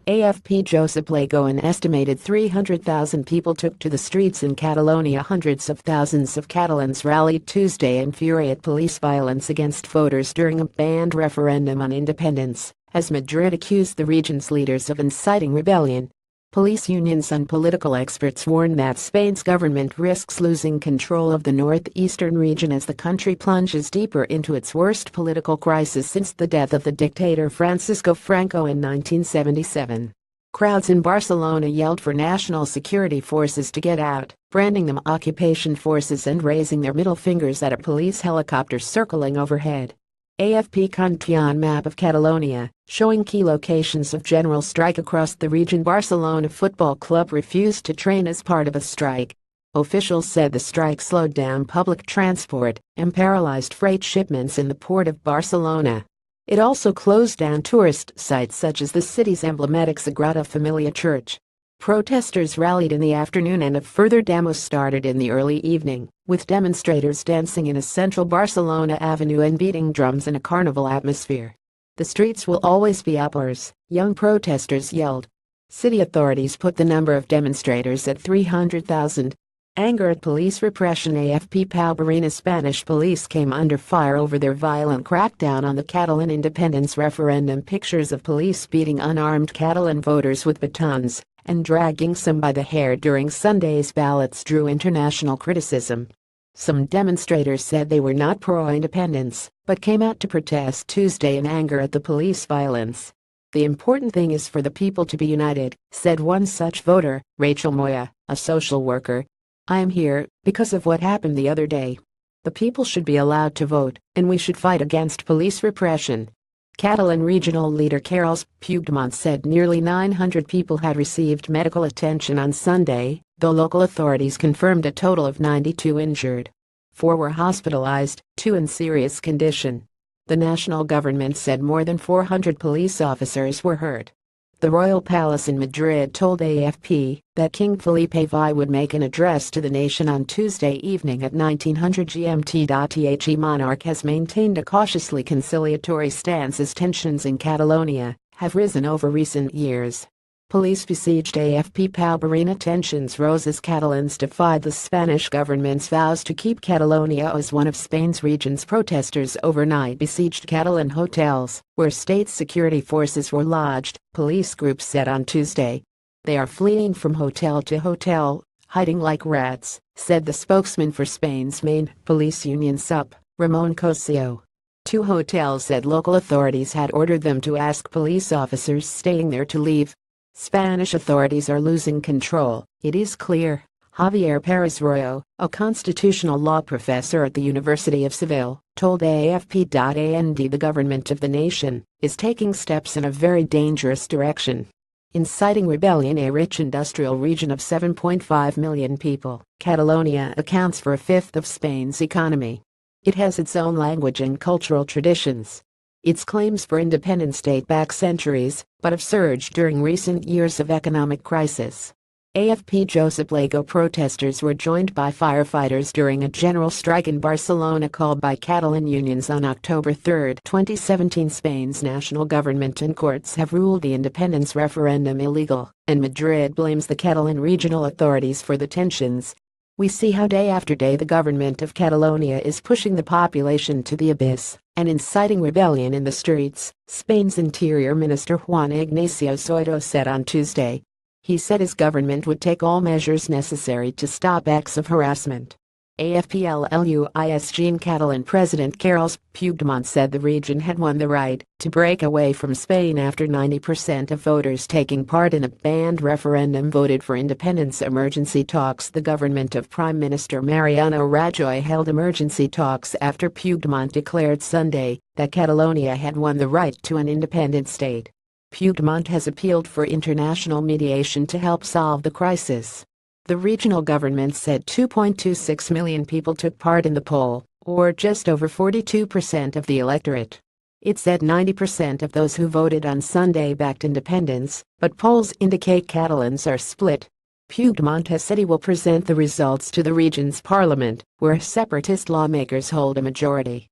AFP Josep LAGO An estimated 300,000 people took to the streets in Catalonia. Hundreds of thousands of Catalans rallied Tuesday in fury at police violence against voters during a banned referendum on independence, as Madrid accused the region's leaders of inciting rebellion. Police unions and political experts warn that Spain's government risks losing control of the northeastern region as the country plunges deeper into its worst political crisis since the death of the dictator Francisco Franco in 1977. Crowds in Barcelona yelled for national security forces to get out, branding them occupation forces and raising their middle fingers at a police helicopter circling overhead. AFP Contian map of Catalonia, showing key locations of general strike across the region. Barcelona Football Club refused to train as part of a strike. Officials said the strike slowed down public transport and paralyzed freight shipments in the port of Barcelona. It also closed down tourist sites such as the city's emblematic Sagrada Familia Church. Protesters rallied in the afternoon and a further demo started in the early evening, with demonstrators dancing in a central Barcelona avenue and beating drums in a carnival atmosphere. "The streets will always be ours," young protesters yelled. City authorities put the number of demonstrators at 300,000. Anger at police repression. AFP Palbarina Spanish police came under fire over their violent crackdown on the Catalan independence referendum. Pictures of police beating unarmed Catalan voters with batons and dragging some by the hair during Sunday's ballots drew international criticism. Some demonstrators said they were not pro-independence, but came out to protest Tuesday in anger at the police violence. "The important thing is for the people to be united," said one such voter, Rachel Moya, a social worker. "I am here because of what happened the other day. The people should be allowed to vote, and we should fight against police repression." Catalan regional leader Carles Puigdemont said nearly 900 people had received medical attention on Sunday, though local authorities confirmed a total of 92 injured. 4 were hospitalized, 2 in serious condition. The national government said more than 400 police officers were hurt. The Royal Palace in Madrid told AFP that King Felipe V would make an address to the nation on Tuesday evening at 1900 GMT. The monarch has maintained a cautiously conciliatory stance as tensions in Catalonia have risen over recent years. Police besieged AFP Palbarina. Tensions rose as Catalans defied the Spanish government's vows to keep Catalonia as one of Spain's regions. Protesters overnight besieged Catalan hotels, where state security forces were lodged, police groups said on Tuesday. "They are fleeing from hotel to hotel, hiding like rats," said the spokesman for Spain's main police union SUP, Ramon Cosio. 2 hotels said local authorities had ordered them to ask police officers staying there to leave. "Spanish authorities are losing control, it is clear," Javier Perez Royo, a constitutional law professor at the University of Seville, told AFP.and the government of the nation is taking steps in a very dangerous direction. Inciting rebellion. A rich industrial region of 7.5 million people, Catalonia accounts for a fifth of Spain's economy. It has its own language and cultural traditions. Its claims for independence date back centuries, but have surged during recent years of economic crisis. AFP Josep LAGO protesters were joined by firefighters during a general strike in Barcelona called by Catalan unions on October 3, 2017. Spain's national government and courts have ruled the independence referendum illegal, and Madrid blames the Catalan regional authorities for the tensions. "We see how day after day the government of Catalonia is pushing the population to the abyss and inciting rebellion in the streets," Spain's Interior Minister Juan Ignacio Zoido said on Tuesday. He said his government would take all measures necessary to stop acts of harassment. AFP-LUISG Catalan President Carles Puigdemont said the region had won the right to break away from Spain after 90% of voters taking part in a banned referendum voted for independence. Emergency talks. The government of Prime Minister Mariano Rajoy held emergency talks after Puigdemont declared Sunday that Catalonia had won the right to an independent state. Puigdemont has appealed for international mediation to help solve the crisis. The regional government said 2.26 million people took part in the poll, or just over 42% of the electorate. It said 90% of those who voted on Sunday backed independence, but polls indicate Catalans are split. Puigdemont has said he will present the results to the region's parliament, where separatist lawmakers hold a majority.